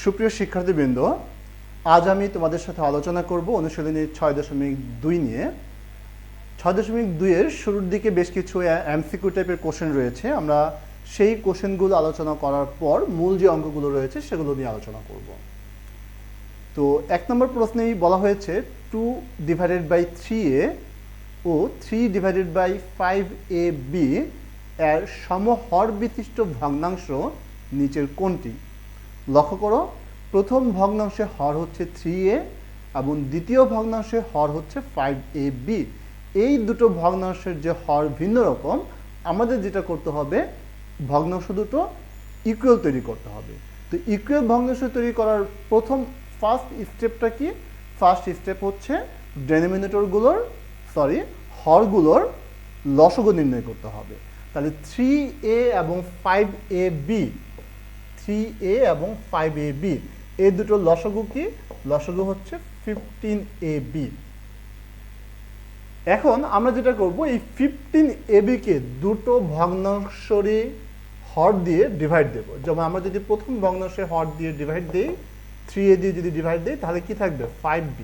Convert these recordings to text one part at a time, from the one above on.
সুপ্রিয় শিক্ষার্থীবৃন্দ, আজ আমি তোমাদের সাথে আলোচনা করব অনুশীলনী 6.2 নিয়ে। 6.2 এর শুরুর দিকে বেশ কিছু এমসিকিউ টাইপের কোশ্চেন রয়েছে। আমরা সেই কোশ্চেনগুলো আলোচনা করার পর মূল যে অঙ্কগুলো রয়েছে সেগুলো নিয়ে আলোচনা করব। তো 1 নম্বর প্রশ্নেই বলা হয়েছে 2/3a ও 3/5ab এর সমহর বিশিষ্ট ভগ্নাংশ নিচের কোনটি? লক্ষ্য করো, প্রথম ভগ্নাংশের হর হচ্ছে 3a এবং দ্বিতীয় ভগ্নাংশের হর হচ্ছে 5ab। এই দুটো ভগ্নাংশের যে হর ভিন্ন রকম, আমাদের যেটা করতে হবে ভগ্নাংশ দুটো ইকুয়াল তৈরি করতে হবে। তো ইকুয়াল ভগ্নাংশ তৈরি করার ফার্স্ট স্টেপটা কি? ফার্স্ট স্টেপ হচ্ছে হরগুলোর লসগু নির্ণয় করতে হবে। তাহলে 3a এবং 5ab 3a এবং 5ab এই দুটো লসগু কি? লসগু হচ্ছে 15ab। এখন আমরা যেটা করব, এই 15ab কে দুটো ভগ্নাংশেরই হর দিয়ে ডিভাইড দেব। যেমন আমরা যদি প্রথম ভগ্নাংশের হর দিয়ে ডিভাইড দেই, 3a দিয়ে যদি ডিভাইড দেই, তাহলে কি থাকবে? 5b।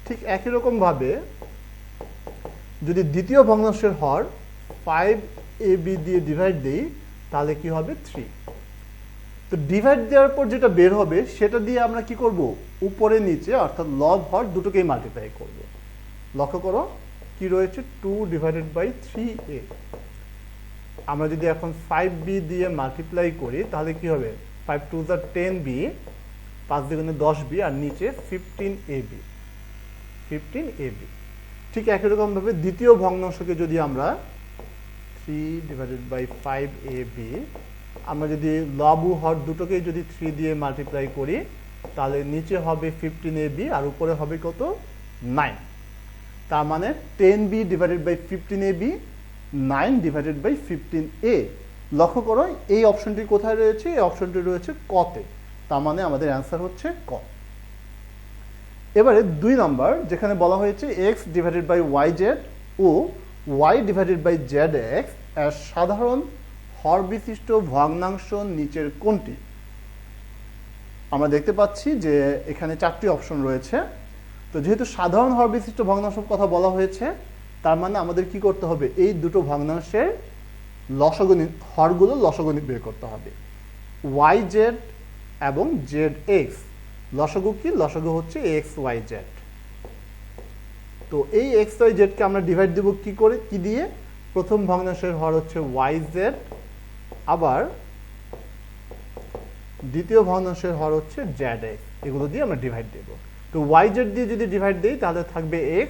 ঠিক একই রকম ভাবে যদি দ্বিতীয় ভগ্নাংশের হর 5ab দিয়ে ডিভাইড দেই, তাহলে কি হবে? 3। তো ডিভাইড দেওয়ার পর যেটা বের হবে সেটা দিয়ে আমরা কি করব? উপরে নিচে অর্থাৎ লব হর দুটোকেই মাল্টিপ্লাই করব। লক্ষ্য করো কি রয়েছে? 2/3a। আমরা যদি এখন 5b দিয়ে মাল্টিপ্লাই করি তাহলে কি হবে? 5 2 10b, 5 দ্বিগুণে 10b, আর নিচে 15ab। ঠিক একই রকম ভাবে দ্বিতীয় ভগ্নাংশকে যদি আমরা 3/5ab আমরা যদি লব ও হর দুটোকেই যদি 3 দিয়ে মাল্টিপ্লাই করি, তাহলে নিচে হবে 15ab আর উপরে হবে কত? 9। তার মানে 10b/15ab 9/15a। লক্ষ্য করো এই অপশনটি কোথায় রয়েছে? এই অপশনটি রয়েছে কতে। তার মানে আমাদের অ্যান্সার হচ্ছে ক। এবারে 2 নম্বর, যেখানে বলা হয়েছে x/yz ও y/zx এর সাধারণ হর বিশিষ্ট ভগ্নাংশ নিচের কোনটি? আমরা দেখতে পাচ্ছি যে এখানে 4টি অপশন রয়েছে। তো যেহেতু সাধারণ হর বিশিষ্ট ভগ্নাংশের কথা বলা হয়েছে, তার মানে আমাদের কি করতে হবে? এই দুটো ভগ্নাংশের হরগুলো লসগু বের করতে হবে। yz এবং zx লসগু কি? লসগু হচ্ছে xyz। তো এই xyz কে আমরা ডিভাইড দেব কি করে? কি দিয়ে? প্রথম ভগ্নাংশের হর হচ্ছে yz, আবার দ্বিতীয় ভগ্নাংশের হর হচ্ছে zx। এগুলো দিয়ে আমরা ডিভাইড দেব। তো yz দিয়ে যদি ডিভাইড দেই তাহলে থাকবে x,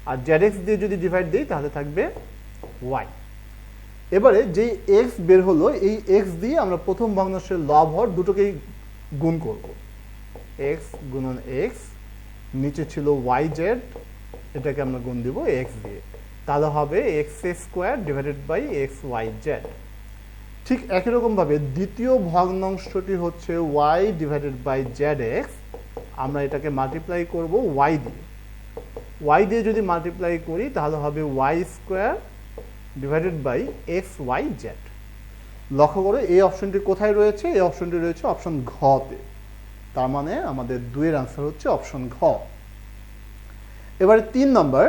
আর zx দিয়ে যদি ডিভাইড দেই তাহলে থাকবে y। এবারে যেই x বের হলো, এই x দিয়ে আমরা প্রথম ভগ্নাংশের লব হর দুটোকেই গুণ করব। x গুণন x, নিচে ছিল yz, এটাকে আমরা গুণ দিব x দিয়ে, তাহলে হবে x² / ঠিক একই রকম ভাবে দ্বিতীয় ভগ্নাংশটি হচ্ছে y/zx। আমরা এটাকে মাল্টিপ্লাই করব y দিয়ে। y দিয়ে যদি মাল্টিপ্লাই করি তাহলে হবে y²/xyz। লক্ষ্য করো এই অপশনটি কোথায় রয়েছে? এই অপশনটি রয়েছে অপশন ঘ তে। তার মানে আমাদের 2 এর আনসার হচ্ছে অপশন ঘ। এবারে 3 নম্বর,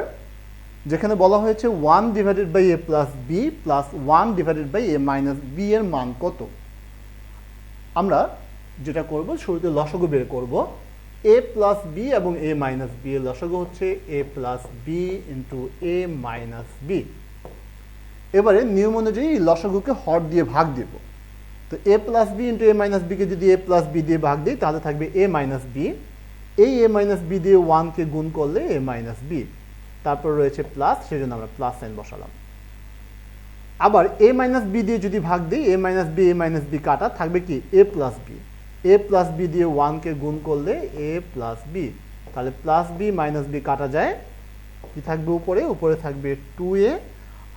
যেখানে বলা হয়েছে 1/a + b + 1/a - b এর মান কত? আমরা যেটা করব, শুরুতে লসগু বের করব। a + b এবং a - b এর লসগু হচ্ছে a + b × a - b। এবারে নিয়ম অনুযায়ী লসগুকে হর দিয়ে ভাগ দেব। তো a + b × a - b কে যদি a + b দিয়ে ভাগ দিই তাহলে থাকবে a - b। এই a - b দিয়ে 1 কে গুণ করলে a - b, তারপর রয়েছে প্লাস, সেজন্য আমরা প্লাস সাইন বসালাম। আবার a - b দিয়ে যদি ভাগ দিই, a - b a - b কাটা থাকবে কি? a + b। a + b দিয়ে 1 কে গুণ করলে a + b, তাহলে +b - b কাটা যায়, কি থাকবে উপরে? উপরে থাকবে 2a,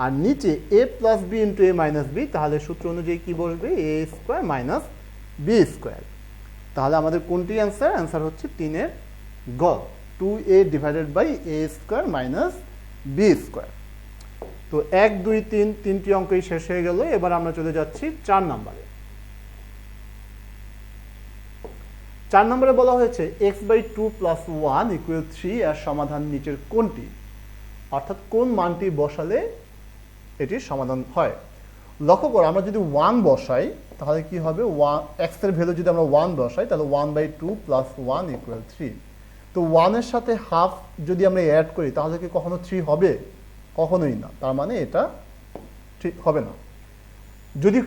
আর নিচে a + b × a - b, তাহলে সূত্র অনুযায়ী কি বসবে? a² - b²। তাহলে আমাদের কোনটি অ্যান্সার? অ্যান্সার হচ্ছে 3 এর গ, 2a/a² - b²। তো 1 2 3 তিনটি অঙ্কই শেষ হয়ে গেল। এবার আমরা চলে যাচ্ছি 4 নম্বরে। 4 নম্বরে বলা হয়েছে x/2 + 1 = 3 এর সমাধান নিচের কোনটি? অর্থাৎ কোন মানটি বসালে এটির সমাধান হয়। লক্ষ্য করো আমরা যদি 1 বসাই তাহলে কি হবে, x এর ভ্যালু যদি আমরা 1 বসাই তাহলে 1/2 + 1 = 3। তো 1 এর সাথে হাফ যদি আমরা অ্যাড করি তাহলে কি কখনো 3 হবে? কখনোই না, তার মানে এটা ঠিক হবে না। যদি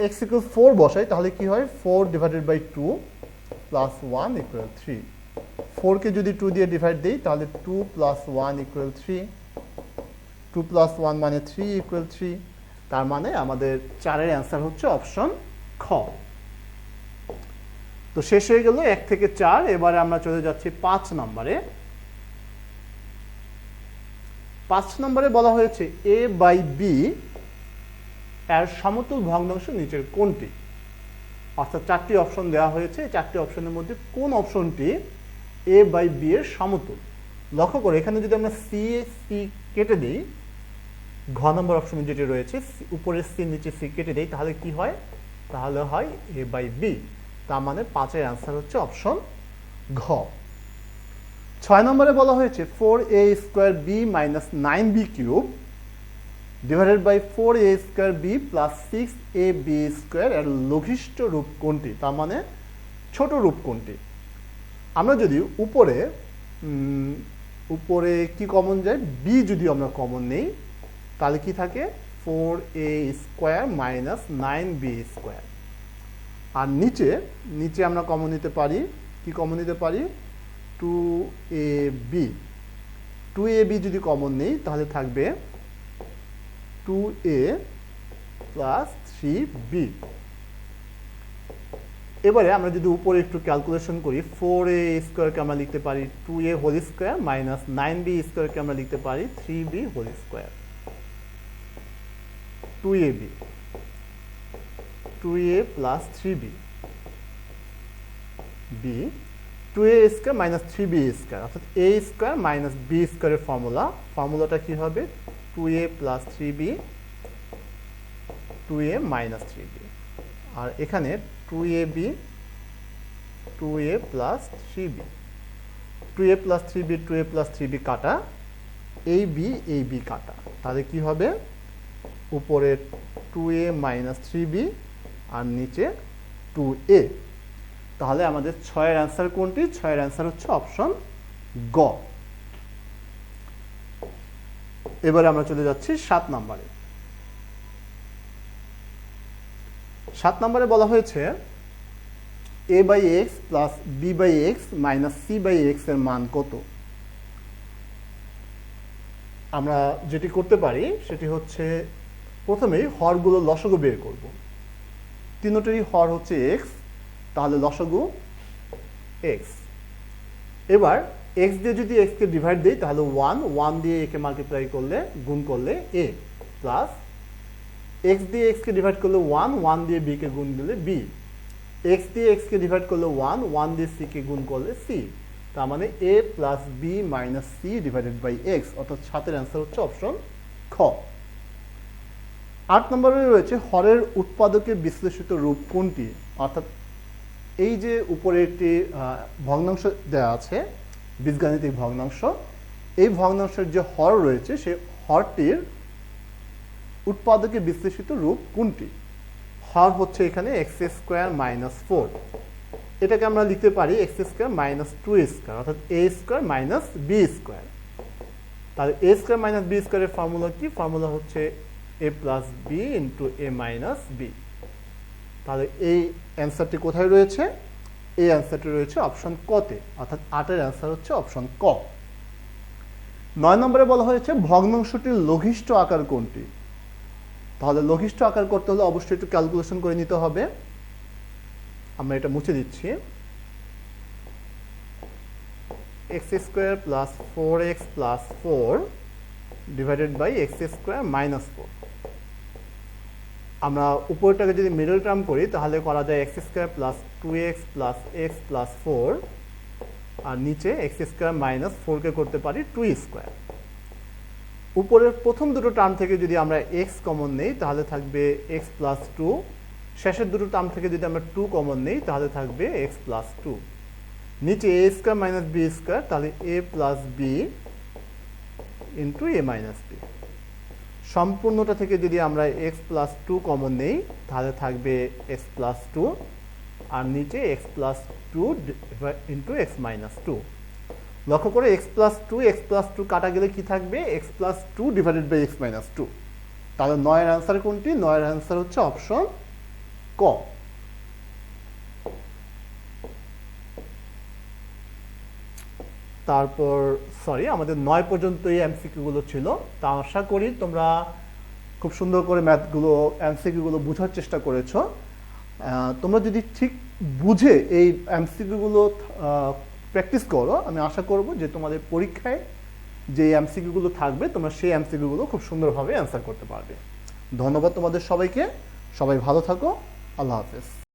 x = 4 বসাই তাহলে কি হয়, 4/2 + 1 = 3। 4 কে যদি 2 দিয়ে ডিভাইড দেই তাহলে 2 + 1 = 3, 2 + 1 মানে 3 = 3। তার মানে আমাদের 4 এর অ্যান্সার হচ্ছে অপশন খ। তো শেষ হয়ে গেল 1 থেকে 4। এবারে আমরা চলে যাচ্ছি 5 নম্বরে। 5 নম্বরে বলা হয়েছে a/b এর সমতুল ভগ্নাংশ নিচের কোনটি? অর্থাৎ 4টি অপশন দেওয়া হয়েছে, এই 4টি অপশনের মধ্যে কোন অপশনটি a/b এর সমতুল? লক্ষ্য করে এখানে যদি আমরা c কেটে দিই, ঘ নম্বর অপশনে যেটি রয়েছে উপরে c নিচে c কেটে দেই তাহলে কি হয়, তাহলে হয় a/b। তার মানে 5 এর অ্যান্সার হচ্ছে অপশন ঘ। 6 নম্বরে বলা হয়েছে 4a² b - 9b³ / 4a² b + 6ab² এর লঘিষ্ঠ রূপ কোনটি? তার মানে ছোট রূপ কোনটি? আমরা যদি উপরে কি কমন যায়, b যদি আমরা কমন নেই তাহলে কি থাকে, 4a² - 9b²। আর নিচে আমরা কমন নিতে পারি, কি কমন নিতে পারি, 2ab। 2ab যদি কমন নেই তাহলে থাকবে 2a + 3b। এবারে আমরা যদি উপরে একটু ক্যালকুলেশন করি, 4a² কে আমরা লিখতে পারি 2a² - 9b² কে আমরা লিখতে পারি 3b²। 2ab 2a + 3b b 2a² - 3b² অর্থাৎ a² - b² এর ফর্মুলাটা কি হবে, 2a + 3b 2a - 3b। আর এখানে 2ab 2a + 3b 2a + 3b 2a + 3b কাটা, ab কাটা, তাহলে কি হবে, উপরে 2a - 3b আর নিচে 2a। তাহলে আমাদের 6 এর অ্যান্সার কোনটি? 6 এর অ্যান্সার হচ্ছে অপশন গ। এবারে আমরা চলে যাচ্ছি 7 নম্বরে। 7 নম্বরে বলা হয়েছে a/x + b/x - c/x এর মান কত? আমরা যেটি করতে পারি সেটি হচ্ছে প্রথমেই হরগুলো লসাগু বের করব। তিনটেরই হর হচ্ছে x, তাহলে লসাগু x। এবার x দিয়ে যদি x কে ডিভাইড দেই তাহলে 1 দিয়ে a কে মাল্টিপ্লাই করলে গুণ করলে a, প্লাস x দিয়ে x কে ডিভাইড করলে 1 দিয়ে b কে গুণ দিলে b, x দিয়ে x কে ডিভাইড করলে 1 দিয়ে c কে গুণ করলে c। তার মানে a + b - c / x, অর্থাৎ 7 এর অ্যান্সার হচ্ছে অপশন খ। 8 নম্বরে রয়েছে হরের উৎপাদকে বিশ্লেষিত রূপ কোনটি? অর্থাৎ এই যে উপরে একটি ভগ্নাংশ দেওয়া আছে, বীজগাণিতিক ভগ্নাংশ, এই ভগ্নাংশের যে হর রয়েছে সেই হরটির উৎপাদকে বিশ্লেষিত রূপ কোনটি? হর হচ্ছে এখানে x² - 4। এটাকে আমরা লিখতে পারি x² - 2² অর্থাৎ a² - b²। তাহলে a² - b² এর ফর্মুলা কি? ফর্মুলা হচ্ছে a + b × a - b। তাহলে এই অ্যান্সারটি কোথায় রয়েছে? এই অ্যান্সারটি রয়েছে অপশন কতে, অর্থাৎ 8 এর অ্যান্সার হচ্ছে অপশন ক। 9 নম্বরে বলা হয়েছে ভগ্নাংশটির লঘিষ্ঠ আকার কোনটি? তাহলে লঘিষ্ঠ আকার করতে হলে অবশ্যই একটু ক্যালকুলেশন করে নিতে হবে। আমরা এটা মুছে দিচ্ছি। x² + 4x + 4 / x² - 4। আমরা উপরটাকে যদি মিডল টার্ম করি তাহলে করা যায় x² + 2x + x + 4, আর নিচে x² - 4 কে করতে পারি 2²। উপরের প্রথম দুটো টার্ম থেকে যদি আমরা x কমন নেই তাহলে থাকবে x + 2 শেষের দুটো টার্ম থেকে যদি আমরা 2 কমন নেই তাহলে থাকবে এক্স প্লাস 2। নিচে এ স্কোয়ার মাইনাস বি স্কোয়ার, তাহলে এ প্লাস বি ইন্টু এ মাইনাস বি। সম্পূর্ণটা থেকে যদি আমরা এক্স প্লাস 2 কমন নেই তাহলে থাকবে এক্স প্লাস 2, আর নিচে x plus 2 into x minus 2। লক্ষ্য করে এক্স প্লাস 2 কাটা গেলে কি থাকবে? X plus 2 divided by x minus 2। তাহলে 9 এর অ্যান্সার কোনটি? 9 এর অ্যান্সার হচ্ছে অপশন ক। তারপর আমাদের 9 পর্যন্ত এই এমসিকিউ গুলো ছিল। তা আশা করি তোমরা খুব সুন্দর করে ম্যাথগুলো এমসিকিউ গুলো বোঝার চেষ্টা করেছো। তোমরা যদি ঠিক বুঝে এই এমসিকিউ গুলো প্র্যাকটিস করো, আমি আশা করব যে তোমাদের পরীক্ষায় যে এমসিকিউ গুলো থাকবে তোমরা সেই এমসিকিউ গুলো খুব সুন্দরভাবে অ্যান্সার করতে পারবে। ধন্যবাদ তোমাদের সবাইকে। সবাই ভালো থাকো। আল্লাহ হাফেজ।